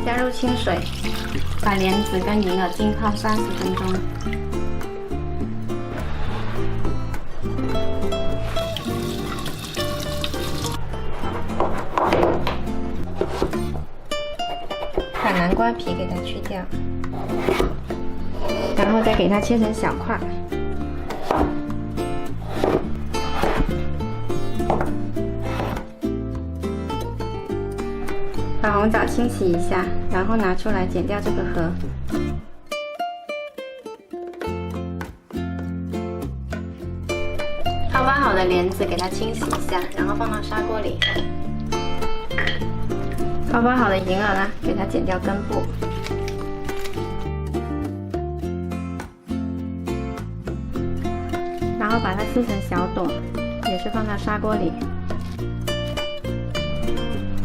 加入清水，把莲子跟银耳浸泡30分钟。把南瓜皮给它去掉，然后再给它切成小块。把红枣清洗一下，然后拿出来剪掉这个核。泡发好的莲子给它清洗一下，然后放到砂锅里。泡发好的银耳呢，给它剪掉根部。然后把它撕成小朵，也是放到砂锅里。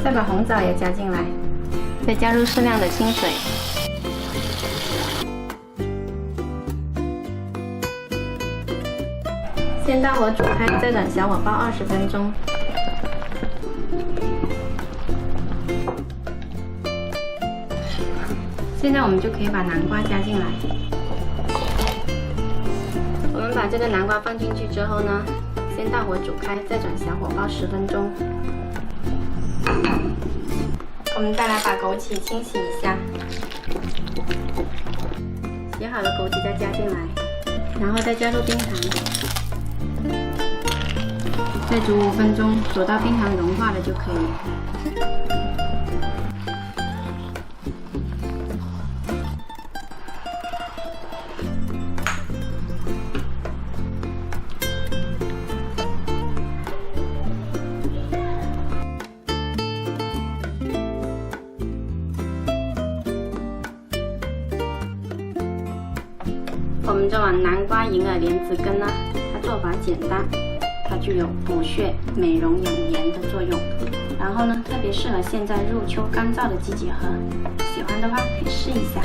再把红枣也加进来，再加入适量的清水，先大火煮开，再转小火煲20分钟。现在我们就可以把南瓜加进来。我们把这个南瓜放进去之后呢，先大火煮开，再转小火煲10分钟。我们再来把枸杞清洗一下，洗好的枸杞再加进来，然后再加入冰糖，再煮5分钟，煮到冰糖融化了就可以。我们这碗南瓜银耳莲子羹呢，它做法简单，它具有补血、美容、养颜的作用。然后呢，特别适合现在入秋干燥的季节喝。喜欢的话可以试一下。